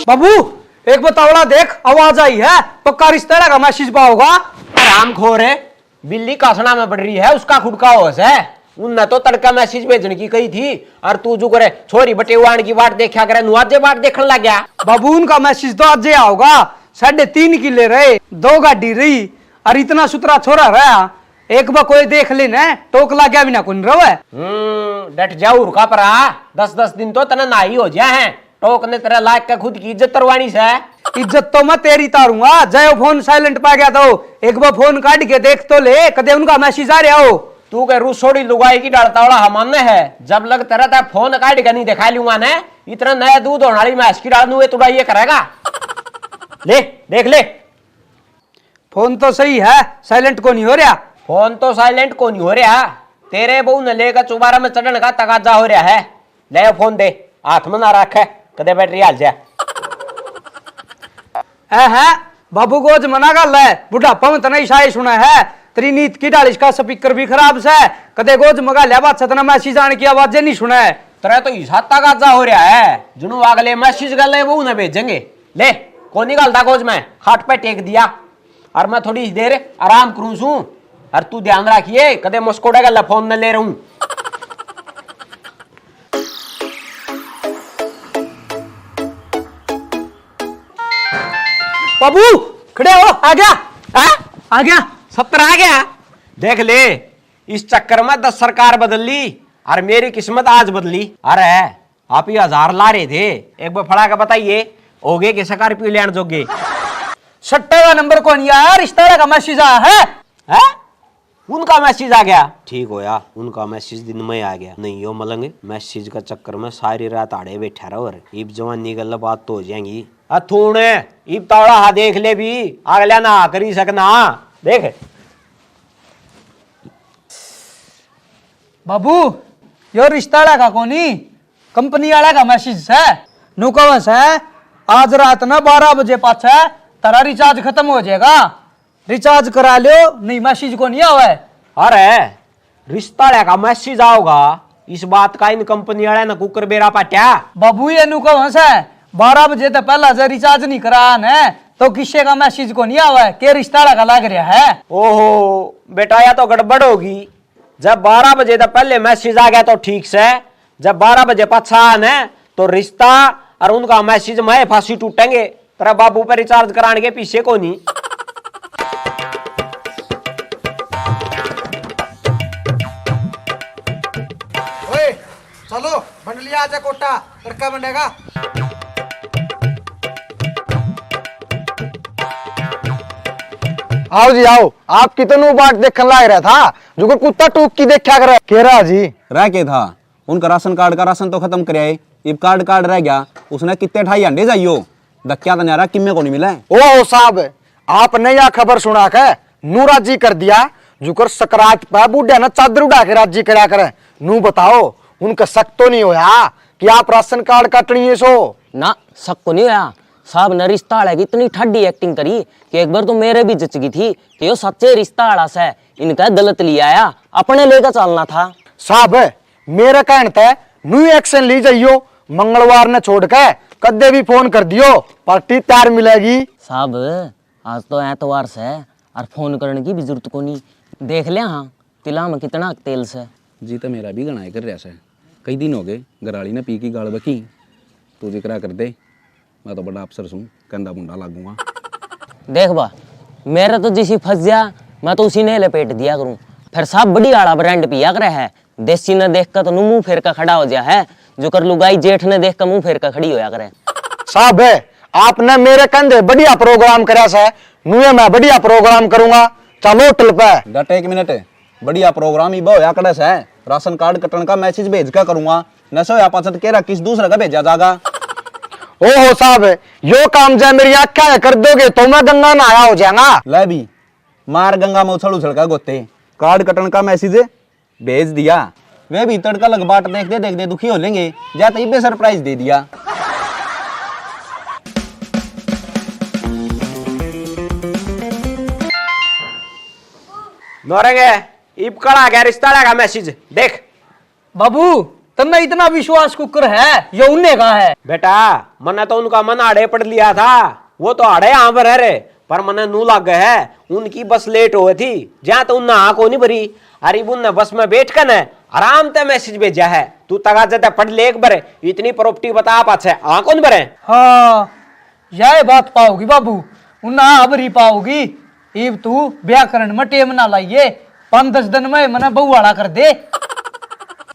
बाबू एक बतावड़ा देख, आवाज आई है, पक्का रिश्तेदार का मैसेज पाओगा। आराम खोर है, बिल्ली कासना में पड़ रही है, उसका खुद का होश है। उनने तो तड़का मैसेज भेजने की कही थी, और तू जो करे छोरी बटे वाण की बात देखा करे, नुआजे बात देखने लग गया। बाबू उनका मैसेज तो आज आओगा, 3.5 किले रहे, 2 गाड़ी रही, और इतना सुतरा छोरा रहा, एक बार कोई देख लेना टोक ला गया बिना कौन रवे। डट जाऊ रुका परा, 10-10 दिन तो तना ना ही हो जाए हैं, टोक ने तेरा लायक का खुद की इज्जत तरवानी से। इज्जत तो मैं तेरी तारूंगा, जय फोन साइलेंट पा गया तो एक बार फोन काट के देख तो ले, कदे उनका मैसेज आ रहा हो। तू के रूसोड़ी लुगाई की डालता हमारे है, जब लग तेरा था फोन काट के नहीं दिखा लूंगा ने, इतना नया दूध होने वाली मैस की डाल दूंगे तुड़ा ये करेगा। ले देख ले, फोन तो सही है, साइलेंट को नहीं हो रहा। फोन तो साइलेंट को नहीं हो रहा, तेरे बहू ने लेकर चुबारा में चढ़ने का तकाजा हो रहा है। ले फोन दे, हाथ में ना रख है, कदे बैटरी हाल जाए। है बाबू गोज मना गल है, बुढ़ापा में तना इशाए सुना है, तेरी नीत की डाल, इसका स्पीकर भी खराब से, कदे गोज मगा लिया बात सतना मैसेज आने की आवाजें नहीं सुना है। तेरा तो इसा तकाजा हो रहा है, जुनू अगले मैसेज गल बहू ने भेजेंगे। ले कौन निकालता गोज में, खाट पे टेक दिया, और मैं थोड़ी देर आराम करूं सू, और तू ध्यान रखिए कदे मुस्कोड़ा गल फोन न ले रहूं। बाबू खड़े हो, आ गया। आ गया 70 आ गया। देख ले, इस चक्कर में 10 सरकार बदल ली, और मेरी किस्मत आज बदली। अरे आप ही 1000 ला रहे थे, एक बार फड़ा के बताइए होगे कि स्कॉर्पियो लेने जोगे। सट्टे का नंबर कौन यार, इस तरह का मैसेज आया है? उनका मैसेज आ गया, ठीक हो या उनका मैसेज दिन में आ गया। नहीं हो मलंगे, मैसेज का चक्कर में सारी रात आड़े बैठा रहो, इब जवानी गल बात तो हो जाएंगी। अथूने इब ताड़ा हा देख ले भी, अगला ना करी सकना। देख बाबू यो रिश्ता का कोनी, कंपनी वाला का मैसेज है, नुकवस है, आज रात ना 12 बजे पाछा तारा रिचार्ज खत्म हो जाएगा, रिचार्ज करा लो, नहीं मैसेज को नहीं आवा है। अरे रिश्ता का मैसेज आओगा, इस बात का इन कंपनी वाले ना कुकर बेरा पाट्या। बाबू ये नुकवस है, 12 बजे तो पहला से रिचार्ज नहीं करा है, तो किसी का मैसेज को नहीं आवा है, के रिश्ता का लग रहा है। ओहो बेटा, या तो गड़बड़ होगी, जब 12 बजे तो पहले मैसेज आ गया तो ठीक से, जब 12 बजे पाछा आने तो रिश्ता और उनका मैसेज में फांसी टूटेंगे। तेरा बाबू पे रिचार्ज कराने के पीछे को नहीं। ओए चलो बन लिया आजा कोटा, लड़का बनेगा। आओ जी आओ, आप कितनों बाट देखने लाग रहा था, जो को कुत्ता टूक की देखा कर कह रहा जी। रह के था, उनका राशन कार्ड का राशन तो खत्म कर आए, इब कार्ड रह गया, उसने कितने 2.5 अंडे जाइयो, धक्या तो नहीं आ रहा, किम्मे को नहीं मिला है। ओ साहब, आपने यह खबर सुना के नू राजी कर दिया, जुकर सकरात पर बूढ़ा ना चादर उड़ा के राजी करा करे। नू बताओ उनका शक तो नहीं होया कि आप राशन कार्ड काटनी है सो? ना शक को नहीं होया, साहब ने रिश्ता वाला की इतनी ठंडी एक्टिंग करी कि एक बार तो मेरे भी जच गई थी कि यो सच्चे रिश्ता वाला से, इनका गलत लिया आया, अपने लेकर चलना था। साहब मेरे कहने ते न्यू एक्शन ली जाइयो, मंगलवार ने छोड़ के कदे भी फोन कर दियो, पार्टी तैयार मिलेगी। साहब आज तो एतवार से, और फोन करने की भी जरूरत को नहीं, देख ले हाँ तिला में कितना तेल से। जी तो मेरा भी गणाए कर रहा है, कई दिन हो गए गराली ने पी की गाल बकी, तू जिक्र कर दे, मैं तो बड़ा अफसर हूँ, कंधा बुंडा लागूंगा। देख बा मेरा तो जिसी फंस गया, मैं तो उसी ने लपेट दिया करूँ। फिर साहब बड़ी आड़ा ब्रांड पिया करे है, देसी ने देख कर तो मुंह फेर का खड़ा हो गया है, जो कर लुगाई जेठ ने देख कर मुंह फेर का खड़ी होया करे। साहब आपने मेरे कंधे बढ़िया प्रोग्राम करा से, नुए मैं बढ़िया प्रोग्राम करूंगा, चलो होटल पे। डट एक मिनट, बढ़िया प्रोग्राम ही होया करे से, राशन कार्ड कटन का मैसेज भेज कर करूंगा, न सो या पाचत केरा किस दूसरे का भेजा जाएगा। ओहो साहब, यो काम जय मेरी आख्या कर दोगे तो मैं गंगा में आया हो जाएगा। ले भी मार गंगा में उछल उछल का गोते, कार्ड कटन का मैसेज भेज दिया, वे भी तड़का लग बाट देखते देखते दुखी हो लेंगे, जाते ही सरप्राइज दे दिया। नौरेंगे इब कल आ गया रिश्ता का मैसेज, देख। बाबू तन्ने इतना विश्वास कुकर है ये उन्ने का है। बेटा मने तो उनका मन आड़े पड़ लिया था, वो तो आड़े यहाँ पर है रे, पर मने नू लग गए है उनकी बस लेट हुई थी, जहाँ तो उन्ना आँख को नहीं भरी। अरे उनने बस में बैठ कर न आराम से मैसेज भेजा है, तू तगा जाता पढ़ ले एक बार, इतनी प्रॉपर्टी बता पाछे आँख कौन भरे। हाँ यह बात पाओगी बाबू, उन्ना अबरी पाओगी। इब तू व्याकरण में टेम ना लाइए, 5-10 दिन में मने बहुवाड़ा कर दे।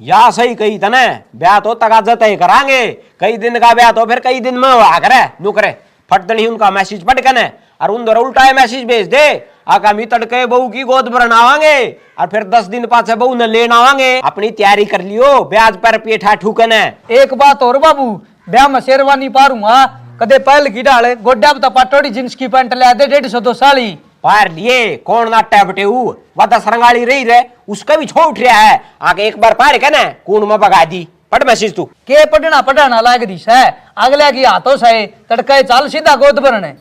या सही कही तने, ब्याह तो तगा जाता ही करांगे, कई दिन का ब्याह तो फिर कई दिन में हुआ करे नू करे। फटदनी उनका मैसेज पढ़ के न और उन उल्टा मैसेज भेज दे, आगामी तड़के बहू की गोद भरन आवांगे और फिर 10 दिन पाछे बहू ने लेन आवांगे। अपनी तैयारी कर लियो, ब्याज पर पेठा ठूकन है। एक बात और बाबू, ब्याह में शेरवानी पारूंगा, कदे पहल की डाले गोड्डा तो पाटोड़ी जींस की पैंट ले दे 150-200 साली पार लिए कौन ना टैबटे वह सरंगाड़ी रही रे, उसका भी छो उठ रहा है, आके एक बार पार के ना कूण में भगा दी। पढ़ मैसेज तू के पढ़ना लाग दिस है, अगले की हाथों से तड़के चाल सीधा गोद भरने।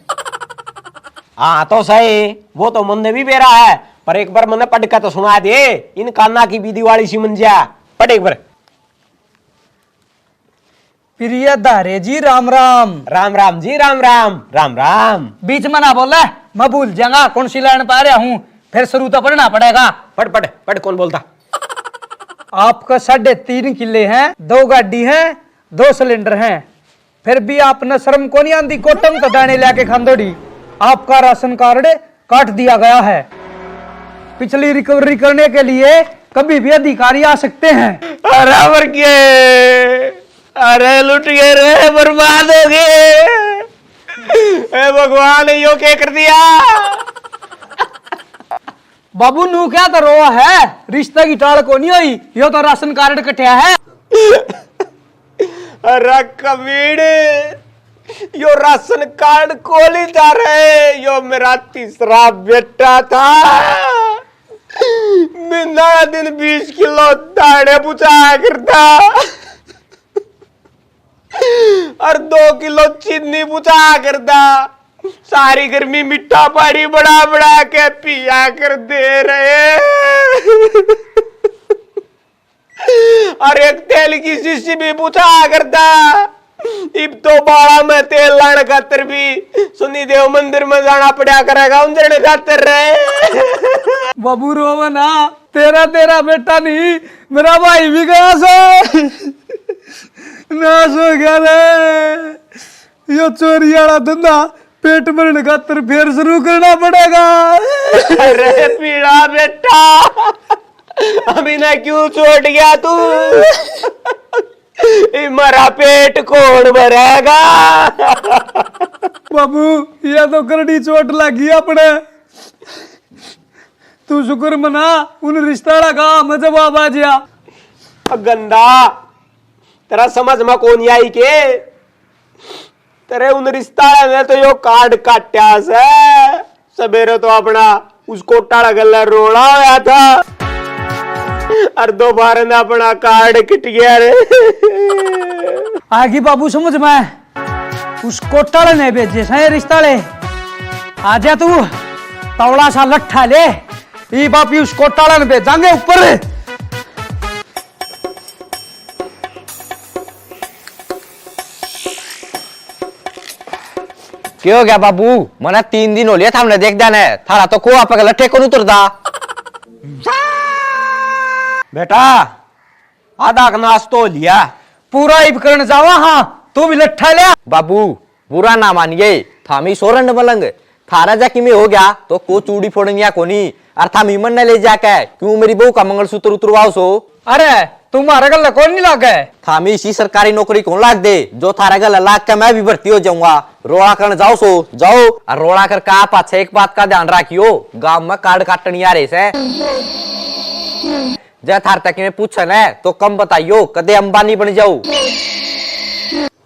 हाँ तो सही, वो तो मन ने भी बेरा है, पर एक बार मैंने पढ़ के तो सुना दे, इन कान्ना की बीदी वाली सी मंजिया पढ़ एक बार। प्रिय धारे जी राम राम। राम राम जी राम राम। राम राम बीच में ना बोला, मैं भूल जाऊंगा कौन सी लाइन पा रहा हूँ, फिर शुरू तो पढ़ना पड़ेगा। पढ़ पढ़ पढ़, कौन बोलता। आपका 3.5 किले हैं, 2 गाड़ी हैं, 2 सिलेंडर हैं, फिर भी आपने शर्म को नहीं आंदी कोटम तो दाने लेके खांदोड़ी। आपका राशन कार्ड काट दिया गया है, पिछली रिकवरी करने के लिए कभी भी अधिकारी आ सकते हैं। बराबर के अरे लुट गए रे, बर्बाद हो गए, भगवान यो क्या कर दिया। बाबू नू क्या तो रोआ है, रिश्ते की टाल को नहीं हुई, यो तो राशन कार्ड कटिया है। अरे कमीने, यो राशन कार्ड कोली जा रहे, यो मेरा तीसरा बेटा था। बिना दिन 20 किलो दाने पुचाया करता और 2 किलो चीनी पुचाया करता, सारी गर्मी मिठा पानी बड़ा बड़ा के पिया कर दे रहे। और एक तेल की शीशी भी पूछा करता, इब तो बाड़ा में तेल लाने खातर भी सुनी देव मंदिर में जाना पड़ा करेगा उन खातर रहे। बाबू रोवा ना, तेरा बेटा नहीं, मेरा भाई भी गया से नाश हो गया रे। यो चोरी वाला धंधा पेट भरने खातर फिर शुरू करना पड़ेगा। अरे पीड़ा बेटा, अभी ना क्यों छोड़ गया तू, मरा पेट कौन भरेगा। बाबू यह तो करड़ी चोट लगी अपने, तू शुक्र मना उन रिश्ता का मैं जवाब आ गया। गंदा तेरा समझ में कौन आई के, तेरे उन रिश्ता ने तो यो कार्ड काटा से सवेरे तो अपना उसको टाड़ा गला रोड़ा होया था और दोबारा ना अपना कार्ड कट गया रे। आगे बाबू समझ में, उस कोटाले ने भेजे से रिश्ताले, आजा तू तवड़ा सा लट्ठा ले, ई बापी उस कोटाले ने भेजांगे ऊपर। क्यों हो गया बाबू, मना 3 दिन हो लिया था हमने देख जाने, थारा तो को आप लट्ठे को उतरदा। बेटा आधा नाश तो लिया, पूरा इब करने जावा। हाँ तू भी लट्ठा ले। बाबू बुरा ना मानिए, थामी सोरन मलंग थारा जाकी में हो गया तो को चूड़ी फोड़निया कोनी, और थामी मन न ले जाके क्यों मेरी बहू का मंगलसूत्र उतरवाओ सो। अरे तुम्हारा गल कौन नहीं लागे, थामी इसी सरकारी नौकरी कौन लाग दे, जो थारा गल लाग के मैं भी भर्ती हो जाऊंगा। रोड़ा कर जाओ सो जाओ, और रोड़ा कर का पाछे एक बात का ध्यान रखियो, गांव में कार्ड काटनी आ रहे से जय थार तक में पूछन है तो कम बताइयो, कदे अंबानी बन जाओ।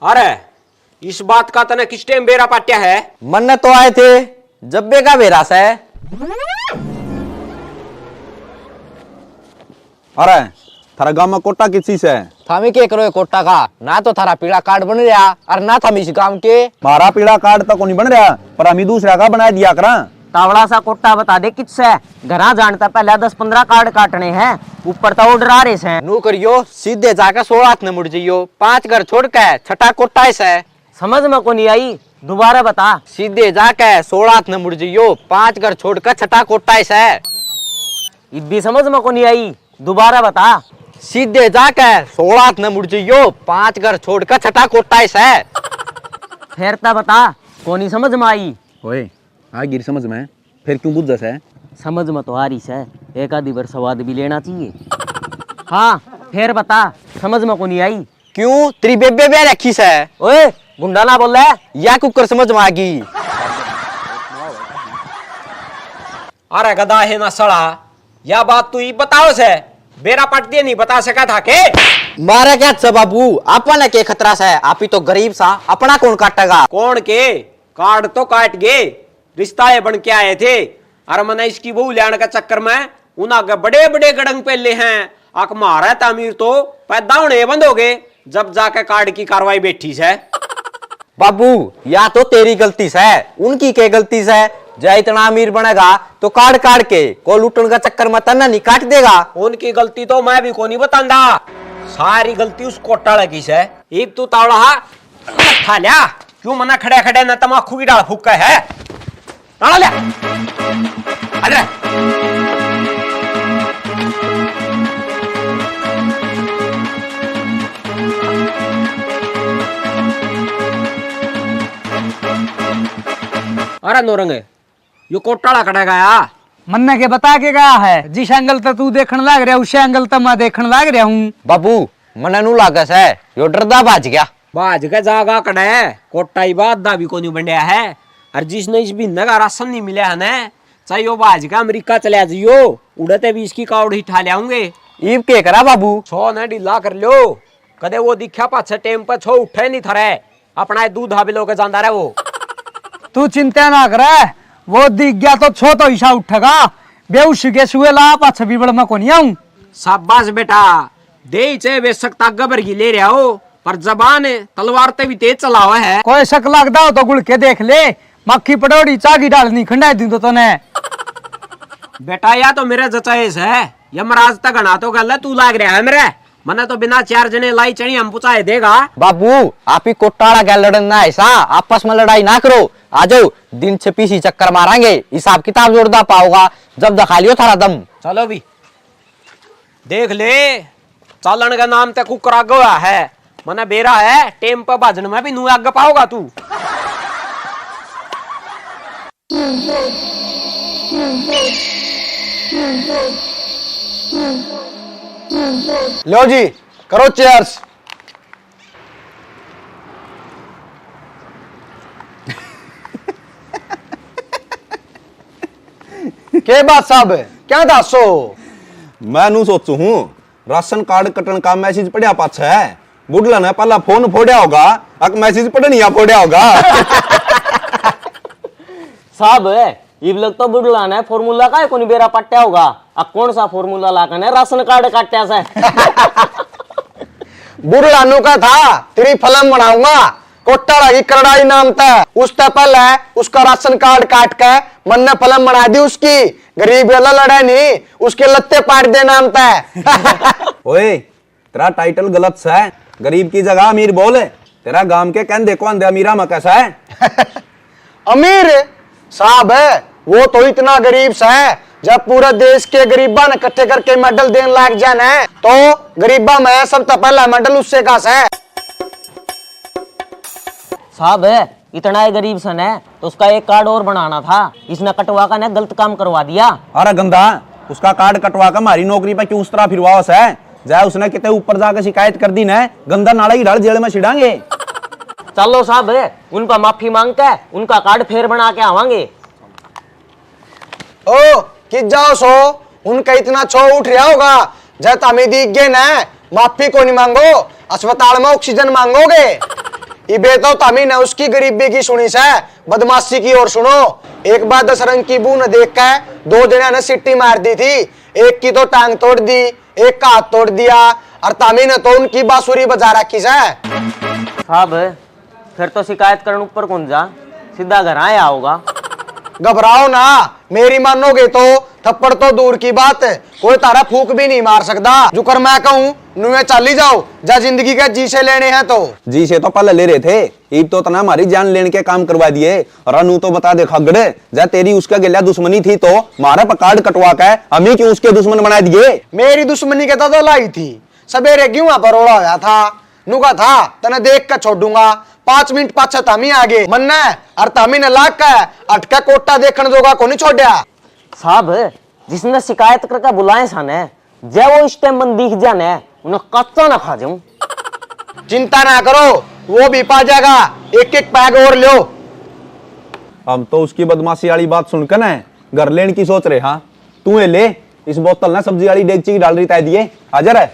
अरे इस बात का तने किस टाइम बेरा पाट्या है। मन तो आए थे जब बेगा बेरास है। अरे थारा गांव में कोटा किस चीज है। थामी के करो कोटा का, ना तो थारा पीड़ा कार्ड बन रहा और ना थामी इस गांव के। मारा पीड़ा कार्ड तक नहीं बन रहा, पर हम दूसरा का बना दिया करा। तावड़ा सा कोटा बता दे किससे घरा जानता पहले 10-15 कार्ड काटने हैं ऊपर तो ऑर्डर आ रहे हैं। नू करियो सीधे जाकर 16 न मुड़ जाइयो 5 घर छोड़ के छठा कोटा है। समझ में को नहीं आई, दोबारा बता। सीधे जाके 16 न मुड़ जाइयो 5 घर छोड़ कर छठा कोटा है। इब्बी समझ में को नहीं आई, दोबारा बता। सीधे जाके 16 न मुड़ जाइयो 5 घर छोड़ कर छठा कोटा है। फिर ता बता, कोनी समझ में आई। ओए आ गिर समझ में फिर क्यों बुझ है? समझ में तो आ रही है, एक आधी बार स्वाद भी लेना चाहिए। हाँ फिर बता, समझ में को नहीं आई। क्यों तेरी बेबे बे रखी से? ओए गुंडा ना बोल रहा है। या कुकर समझ में आ गई। अरे गधा है ना सड़ा, या बात तू ही बताओ से बेरा पट दिए नहीं बता सका था के? मारे क्या छ बाबू, अपन के खतरा से? आप ही तो गरीब सा, अपना कौन काटेगा? कौन के कार्ड तो काट गए, रिश्ता बन के आए थे। अरे मैंने इसकी बहू लेने के चक्कर में उन आगे बड़े बड़े गड़ंग पेले हैं। आक मारा तामीर तो पैदा होने बंद हो गए जब जाके कार्ड की कार्रवाई बैठी से। बाबू या तो तेरी गलती से, उनकी क्या गलती से? जय इतना अमीर बनेगा तो कार्ड काट के को लूटने का चक्कर में तना नहीं काट देगा। उनकी गलती तो मैं भी को नहीं बताऊंगा, सारी गलती उस कोटाला की से। एक तू तावड़ा खा लिया, क्यों मना खड़े खड़े न तमाकू की डाल फूक है? ताड़ा लिया अरे अरे नौरंग यो कोटाला कटा गया। मन्ने के बता के गया है, जिस एंगल तक तू देखने लग रहा उस एंगल तक मैं देखने लग रहा हूँ। बाबू मने नु लागस है यो डरदा भाज गया। बाज के जागा कड़े कोटा ही बात दा भी को नहीं बंडिया है। और जिसने इस भी नगा राशन नहीं मिला है ना, चाहे यो बाज का अमेरिका चले जाइयो उड़ते भी इसकी कावड़ ही ठा लियाऊंगे। ईब के करा बाबू? छो ने ढीला कर लो, कदे वो दिखा पाछे टेम पर छो उठे नहीं थरे, अपना दूध हाबी लोग जानदा रहे वो। तू चिंता ना करे, वो दिख गया तो छो तो ईशा उठेगा। बेउस के सुए ला पाछ बिबड़ में को नहीं आऊं। शाबाश बेटा, दे चे बेशक ताकबर की ले रहा हो पर जबान तलवार ते भी तेज चला हुआ है। कोई शक लगदा हो तो गुड़ के देख ले, मक्खी पटोड़ी चागी डालनी खंडा दी तो तने। बेटा या तो मेरे जचाइस है, यमराज तक गना तो गल तू लाग रहा है मेरे। मने तो बिना 4 जने लाई चढ़ी हम पुचाए देगा। बाबू आप ही कोटाड़ा क्या लड़ना है ऐसा, आपस में लड़ाई ना करो। आ जाओ दिन से पीसी चक्कर मारेंगे, हिसाब किताब जोड़दा पाओगा जब दिखा लियो थारा दम। चलो भी देख ले, चालन का नाम ते कुकर आग हुआ है। मने बेरा है टेम पर बाजन में भी नू आग पाओगा तू। लो जी करो चेयर्स। के बात साहब क्या दसो? मैं नू सोचू हूँ राशन कार्ड कटन का मैसेज पढ़िया पाछे है, बुढ़ला ने पहला फोन फोड़िया होगा, अक मैसेज पढ़निया फोड़िया होगा। साहब इब लग तो बुढ़ला ने फॉर्मूला का कोनी बेरा पट्टा होगा। अब कौन सा फॉर्मूला लाकर ने राशन कार्ड काटया से? बुढ़ला नु का था तेरी फिल्म बनाऊंगा कोटाड़ा की करड़ाई नाम था, उससे पहले उसका राशन कार्ड काट के मन ने फिल्म बना दी उसकी। गरीब वाला लड़े नहीं, उसके लत्ते पाट दे नाम था। ओए तेरा टाइटल गलत सा है, गरीब की जगह अमीर बोल। तेरा गांव के कहन देखो अंधे अमीरा में कैसा है? अमीर साहब है वो तो इतना गरीब सा है, जब पूरे देश के गरीबा ने इकट्ठे करके मेडल देने लाग जाना है तो गरीबा में सबसे पहला मेडल उससे का है। साहब इतना ही गरीब सन है तो उसका एक कार्ड और बनाना था, इसने कटवा का ने गलत काम करवा दिया। अरे गंदा, उसका कार्ड कटवा कर हमारी नौकरी पे क्यों उस तरह फिरवा है? जाए उसने कितने ऊपर जाकर शिकायत कर दी ना, गंदा नाला ही डाल जेल में छिड़ांगे। चलो साहब उनका माफी मांग के उनका कार्ड फिर बना के आवांगे। ओ कि जाओ सो उनका इतना छो उठ रहा होगा, जब तमी दिख गए ना माफी को नहीं मांगो, अस्पताल में ऑक्सीजन मांगोगे। इबे तो तमी ने उसकी गरीबी की सुनी से, बदमाशी की और सुनो। एक बार 10 रंग की बू ने देख के 2 जने ने सिट्टी मार दी थी, एक की तो टांग तोड़ दी, एक का हाथ तोड़ दिया, और तमी ने तो उनकी बांसुरी बजा रखी से। साहब फिर तो शिकायत करने ऊपर कौन जा, सीधा घर आया होगा। घबराओ ना, मेरी मानोगे तो थप्पड़ तो दूर की बात है, कोई तारा फूक भी नहीं मार सकता। जुकर मैं कहूँ नुए चाली जाओ, जा जिंदगी के जी से लेने हैं तो। जी से तो पहले ले रहे थे, ईब तो तना हमारी जान लेने के काम करवा दिए। और अनु तो बता दे खगड़े, जा तेरी उसका गिला दुश्मनी थी तो मारा पकाड़ कटवा के हमें क्यों उसके दुश्मन बना दिए? मेरी दुश्मनी के तो लाई थी, सवेरे क्यों पर ओड़ा होया था, नुका था तने देख कर छोड़ूंगा, 5 मिनट पाछे तामी आगे मन्ना और तामी ने लाग का अटका कोटा देखने जोगा को नहीं छोड़ा। साहब जिसने शिकायत करके बुलाए सन जब वो इस टाइम मन दिख जाने उन्हें कच्चा ना खा जाऊं। चिंता ना करो, वो भी पा जाएगा, एक एक पैग और लो। हम तो उसकी बदमाशी वाली बात सुनकर ना घर लेने की सोच रहे। हाँ तू ये ले, इस बोतल ना सब्जी वाली डेगची की डाल रही तय दिए, हाजिर है।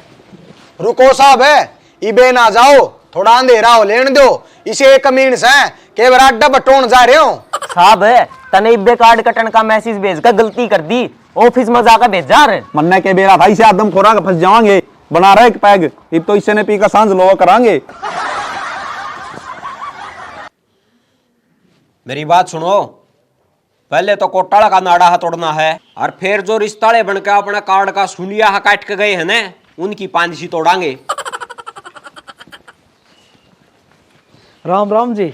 रुको साहब है, इबे ना जाओ, थोड़ा अंधेरा हो लेने दो, इसे एक कमीन से के बराडा बटोन जा रहे हो। साहब तने इब्बे कार्ड कटन का मैसेज भेज कर गलती कर दी, ऑफिस में जाकर भेजा रे। मन्ने के बेरा भाई से आदम खोरा का फंस जावांगे, बना रहा एक पैग, इब तो इससे ने पी का सांझ लोवा करांगे। मेरी बात सुनो, पहले तो कोटाला का नाड़ा तोड़ना है और फिर जो रिश्ताले बनकर अपना कार्ड का सुनिया काट के गए हैं ना, उनकी पांची तोड़ांगे। राम राम जी।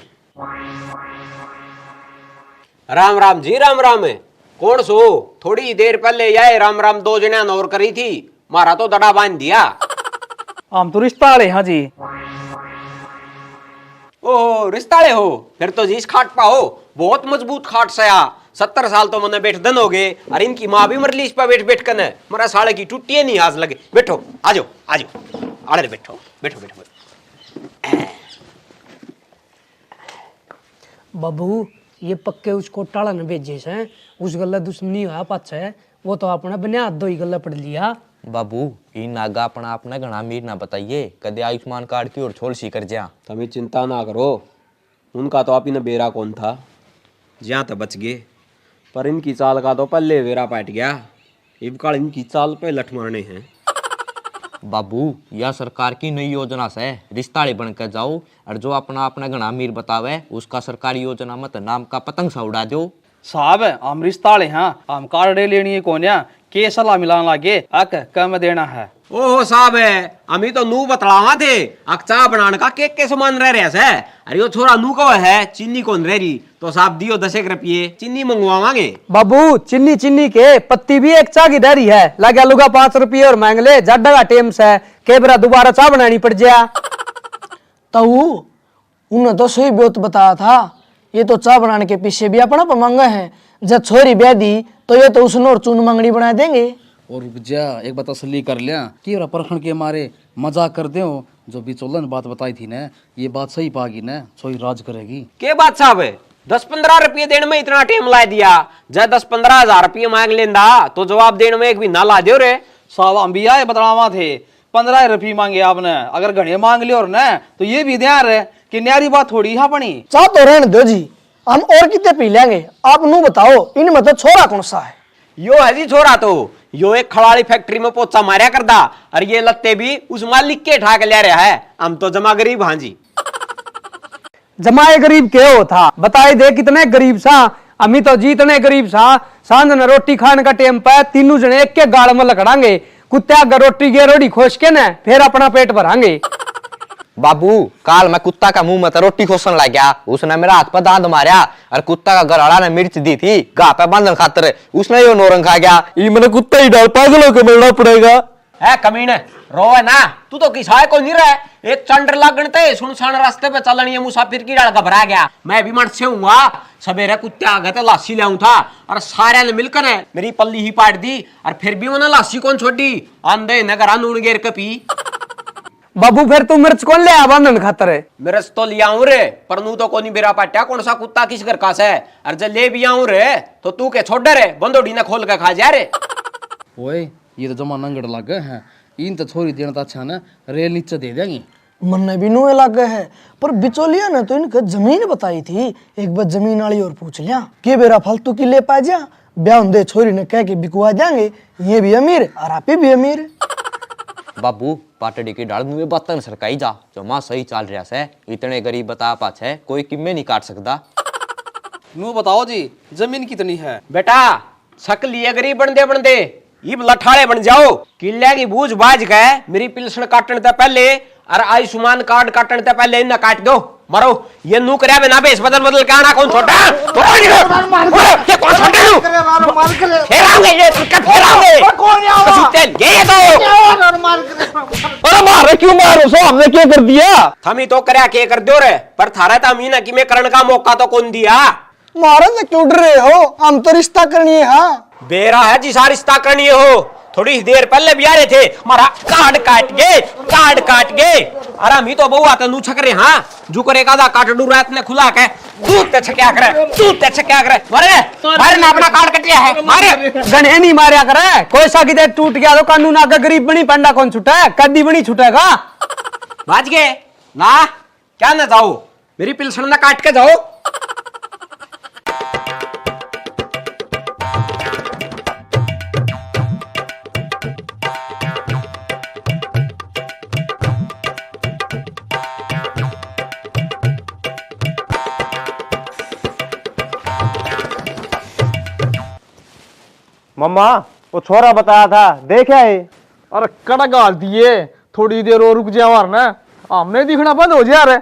राम राम जी, राम राम है। कौन सो? थोड़ी देर पहले यह राम राम 2 जने नौर करी थी, मारा तो दड़ा बांध दिया। हम तो रिश्ता वाले हाँ जी। ओह रिश्ताले हो, फिर तो जीस खाट पाओ, बहुत मजबूत खाट सया। 70 साल तो मैंने बैठ दन हो गए और इनकी माँ भी मरली इस पर बैठ बैठ कर, मेरा साले की टूटी नहीं आज लगे। बैठो, आ जाओ आ जाओ, आड़े बैठो बैठो बैठो। बाबू ये पक्के उस कोटाला ने भेजे से, उस गल्ला दुश्मनी हुआ पाछे, वो तो अपना बनिया दो ही गल्ला पढ़ लिया। बाबू ई नागा अपना अपना घना मीर ना बताइए, कदे आयुष्मान कार्ड की और छोड़ सी कर जा। तुम्हें चिंता ना करो, उनका तो आप ही ने बेरा कौन था, जहाँ तो बच गए, पर इनकी चाल का तो पल्ले बेरा पाट गया। इबकाल इनकी चाल पे लठ मारने हैं। बाबू यह सरकार की नई योजना से रिश्ताले बनकर जाओ और जो अपना अपना घना मीर बतावे उसका सरकारी योजना मत नाम का पतंग सा उड़ा दो। साहब हम रिश्ताले हाँ, हम कार्ड लेनी है कोन्या के सलाह मिलान लागे अक कम देना है। ओहो साहब है, अमी तो नू बतलावा थे अक्चा बनाने का केक के समान रह रहे है। अरे वो छोरा नू को है चीनी कौन रह रही, तो साहब दियो 10 रुपये चीनी मंगवावांगे। बाबू चिन्नी चिन्नी के पत्ती भी एक चा की डरी है, लगा लुगा 5 रुपये और मांग ले, जड्डा का टेम से केबरा दोबारा चाह बनानी पड़ जा। तो उन्हें तो सही बात बताया था, ये तो चाय बनाने के पीछे भी अपना पमंगा है, जब छोरी ब्याह दी तो ये तो उसने और चून मंगनी बना देंगे। और रुक जा, एक बात तसल्ली कर लिया कि परखण के मारे मजाक कर दे जो बिचौला ने बात बताई थी ना, ये बात सही पागी ना, सोई राज करेगी। के बात साहब है, 10-15 रुपये देने में इतना टेम ला दिया, जब 10-15 हजार रुपये मांग लेंदा तो जवाब देने में एक भी ना ला दो रे। साहब हम भी आए बतलावा थे, 15 रुपये मांगे आपने, अगर घने मांग लियो और ना तो ये भी ध्यान रहे कि न्यारी बात थोड़ी है अपनी। चाह तो रहने दो जी, हम और कितने पी लेंगे, आप नू बताओ इनमें तो छोरा कौन सा है। यो है जी छोरा तो यो एक खड़ाली फैक्ट्री में पोचा मारिया करदा और ये लत्ते भी उस मालिक के ठाक ले रहा है। हम तो जमा गरीब हाँ जी। जमाए गरीब के हो था, बताए दे कितने गरीब सा, अमी तो जीतने गरीब सा। सांझ न रोटी खाने का टाइम पे तीनों जने एक के गाड़ में लकड़ांगे, कुत्ते अगर रोटी गे रोटी खोस के न फिर अपना पेट भरांगे। बाबू काल मैं कुत्ता का मुंह में तो रोटी खोसन लग गया, उसने मेरा हाथ पर दांत मारा और कुत्ता का गराड़ा ने मिर्च दी थी गा पे बांधन खातर, उसने यो नौरंग खा गया। ये मैंने कुत्ता ही डाल पागलों को मिलना पड़ेगा। है कमीने रोए ना, तू तो किसाए को नहीं रहा, एक चंडर लागण ते सुनसान रास्ते पे चलन ये मुसाफिर की डाल घबरा गया। मैं भी मर से हूँ, सवेरे कुत्ते आ गए थे, लाशी ले था और सारे ने मिलकर मेरी पल्ली ही पाट दी और फिर भी उन्हें लाशी कौन छोड़ी, आंधे नगर नून गेर कपी। बाबू फिर तू मिर्च कौन ले आ बांधन खातर है? मिर्च तो लिया हूं रे, पर नू तो कोनी बेरा पाट्या कौन सा कुत्ता किस घर का है, और जब ले भी आऊं रे तो तू के छोड़ रे बंदोड़ी ना खोल के खा जा रे। ओए ये तो जमा नंगड़ लग गए हैं, इन तो छोरी देना तो अच्छा ना, रेल नीचे दे देंगे। मन भी नुए लग गए है, पर बिचौलिया ने तो इनका जमीन बताई थी, एक बार जमीन वाली और पूछ लिया कि बेरा फालतू की ले पा जा, ब्याह दे छोरी ने कह के बिकवा देंगे, ये भी अमीर और आप भी अमीर। बाबू पाटड़ी की डाल में बतन सरकाई जा, जो मां सही चाल रहा है, इतने गरीब बता पाछे कोई किम्मे नहीं काट सकता। नू बताओ जी जमीन कितनी है? बेटा शक लिए गरीब बनदे बनदे इब लठाड़े बन जाओ। किले की बूझ बाज गए मेरी पिलसन काटने से पहले और आयुष्मान कार्ड काटने से पहले इन्हें काट दो। मरो ये नू करे बिना बेस बदल बदल के आना कौन छोटा ये कौन छोटा फेरांगे ये फेरांगे ये तो अरे मारे क्यों मारो सो हमने क्या कर दिया? थमी तो करया के कर दो रे पर थारा था मीना कि मैं करण का मौका तो कौन दिया? मारा तो क्यों डर रहे हो? हम तो रिश्ता करनी है। हाँ बेरा है जिसा रिश्ता करनी हो। थोड़ी देर पहले भी आ रहे थे मारा कार्ड काट गए अरे हम ही तो बहुआ तो नू छक रहे। हाँ जो करे कादा काट डू रात ने खुला के दूध ते छक्या करे मारे ना अपना कार्ड कटिया है मारे गणे नहीं मारिया करे। कोई सा किधर टूट गया तो कानून आगे गरीब बनी पंडा कौन छूटा है? कद्दी बनी छूटेगा। बाज गए ना क्या ना जाओ मेरी पिलसन ना काट के जाओ। मम्मा वो छोरा बताया था देखा है? अरे कड़ा गाल दिए थोड़ी देर और रुक जा ना हमने दिखना बंद हो जा रहे।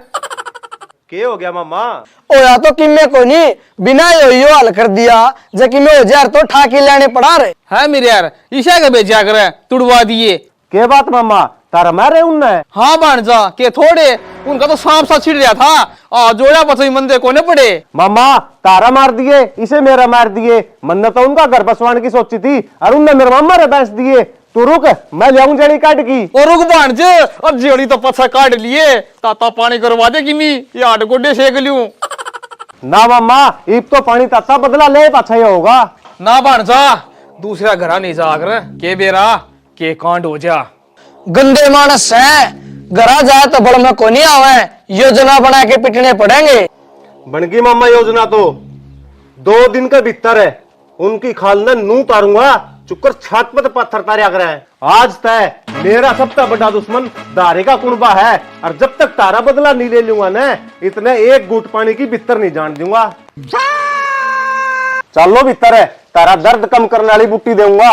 क्या हो गया मम्मा? ओ या तो किमे को नहीं बिना यो हल कर दिया जे किमे हो जार तो ठाकी लेने पड़ा रहे है मेरे यार ईशा के बेचा करे तुड़वा दिए। के बात मम्मा तारा मारे उनने? हाँ भांजा के थोड़े उनका तो सांप सा छिड़ गया था जोया पसई मंदे कोने पड़े। मम्मा तारा मार दिए इसे मेरा मार दिए मन तो उनका घर बसवाने की सोची थी और उनने मेरे मामा रे बेच दिए। तू रुक मैं जाऊं जड़ी काट की। और रुक भांज और जेड़ी तो पछा काट लिए ताता पानी करवा दे किमी ये आठ गोडे सेक लूं। ना मम्मा इब तो पानी ताता बदला ले पाछा ही होगा। ना भांजा दूसरा घरा नहीं जाकर के बेरा के कांड हो जा। गंदे मानस है घरा जाए तो बड़ में को नहीं आवे योजना बना के पिटने पड़ेंगे। बन गई मम्मा योजना तो 2 दिन के भीतर है उनकी खाल ने नू तारूंगा चुकर छात पर पत्थर तारिया कर है। आज तय मेरा सबसे बड़ा दुश्मन दारे का कुणबा है और जब तक तारा बदला नहीं ले लूंगा न इतने एक घूट पानी की भीतर नहीं जान दूंगा। चलो भीतर है तारा दर्द कम करने वाली बूटी दूंगा।